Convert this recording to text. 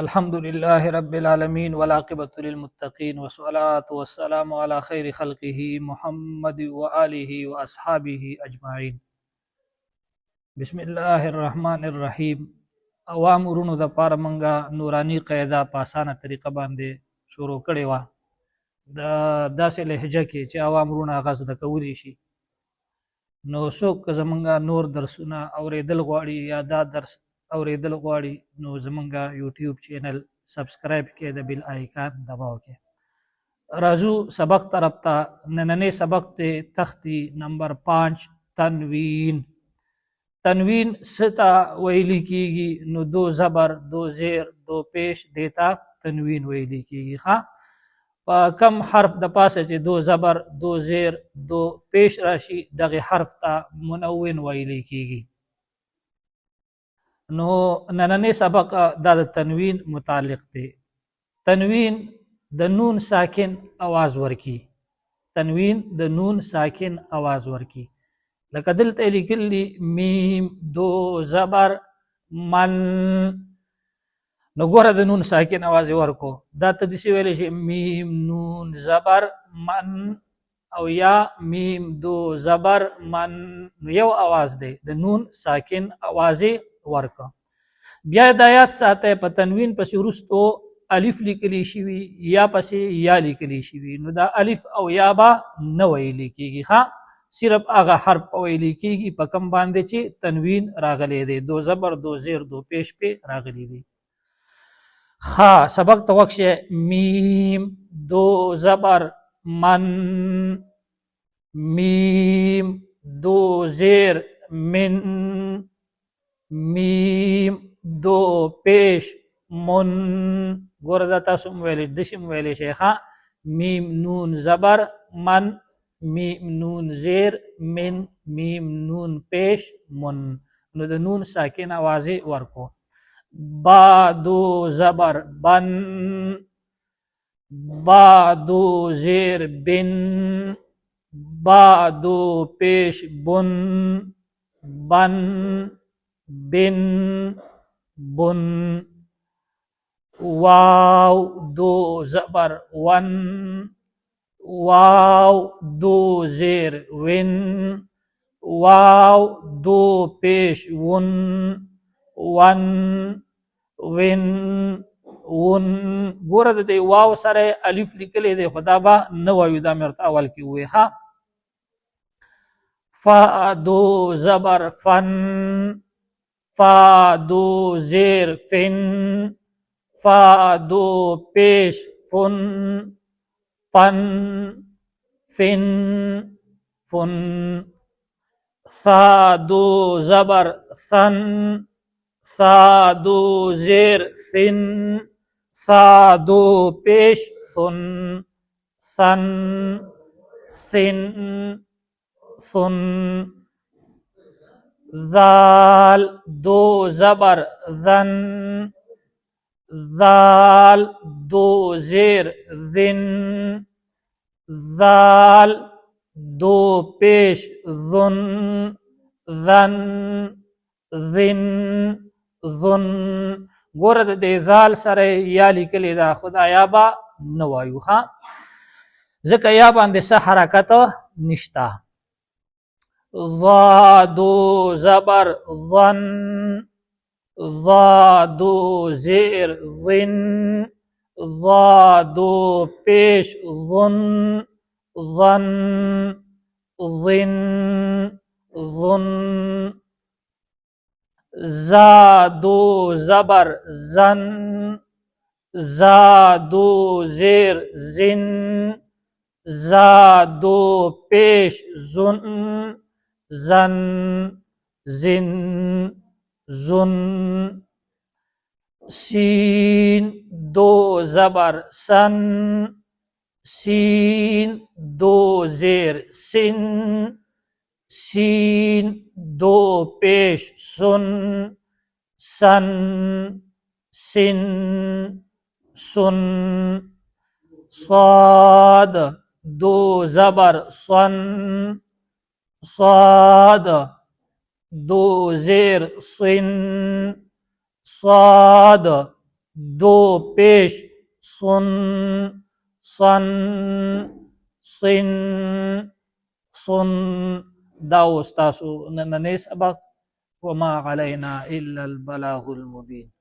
الحمد لله رب العالمين والعاقبة للمتقين والصلاة والسلام على خير خلقه محمد وآله وأصحابه أجمعين. بسم الله الرحمن الرحیم. اوامرونو د پاره منګه نورانی قاعده په اسانه طریقه باندې شروع کړې و. د داسې لهجه کې چې اوامرونه غز د کولی شي، نو څوک زمونږه نور درسونه اوریدل غواړي یا دا درس اوریدل غواړي، نو زمونږه یوټیوب چینل سبسکرایب کې د بیل آیکان دباو کې. راځو سبق طرف ته. نننې سبق ته تختی نمبر 5 تنوین. تنوین ستا ویلی کیږي، نو دو زبر دو زیر دو پیش دیتا تنوین ویلی کیږي. ها په کم حرف د پاسه چې دو زبر دو زیر دو پیش راشي، دغه حرف ته منون ویلی کیږي. نو نننې سبق دا د تنوین متعلق دی. تنوین د نون ساکن आवाज ورکی. تنوین د نون ساکن आवाज ورکی. لکه دلته لیکلی میم دو زبر من، نو ګوره د نون ساکن आवाज ورکو. دا ته دسی ویلی شي میم نون زبر من او یا میم دو زبر من، نو یو आवाज دی د نون ساکن आवाज ورکو. بیا د آیات ساته په تنوین پسې وروستو الف لیکلی شوي یا پسې یا لیکلی شوي، نو دا الف او یا با نه ویلی کیږي. ها صرف هغه حرف ویلی کیږي په کم باندې چې تنوین راغلی دی، دو زبر دو زیر دو پیش په راغلی دی. ها سبق ته وکشه میم دو زبر من، میم دو زیر من، میم دو پیش من. ګوره دا تاسو ویلی دسم ویلی شیخه میم نون زبر من، میم نون زیر من، میم نون پیش من، نو د نون ساکن आवाज ورکو. با دو زبر بن، با دو زیر بن، با دو پیش بن، بن بن بن. واو دو زبر ون، واو دو زیر ون، واو دو پیش ون، ون ون ون. ګوره د دې واو سره الف لیکلی دی، خدا به نه وایو، دا مرته اول کې ووی. ښه فا دو زبر فن، فا دو زیر فن، فا دو پیش فن، فن فن فن. سا دو زبر سن، سا دو زیر سن، سا دو پیش سن، سن سن سن. ذال دو زبر ذن، ذال دو زیر ذن، ذال دو پیش ذن، ذن ذن ذن. ګوره د دې ذال سره یا لیکلی دا، خدا یا با نه وایو. ښه ځکه یا باندې څه حرکت نشته. ضا دو زبر ظن، ضا دو زیر ظن، ضا دو پیش ظن، ظن ظن ظن. زا دو زبر زن، زا دو زیر زن، زا دو پیش زن، زن زن زن. سین دو زبر سن، سین دو زیر سن، سین دو پیش سن، سن سن سن. صاد دو زبر صن، صاد دو زیر صن، صاد دو پیش صن صن صن صن دا استاسو نننې سبق وما علينا الا البلاغ المبين.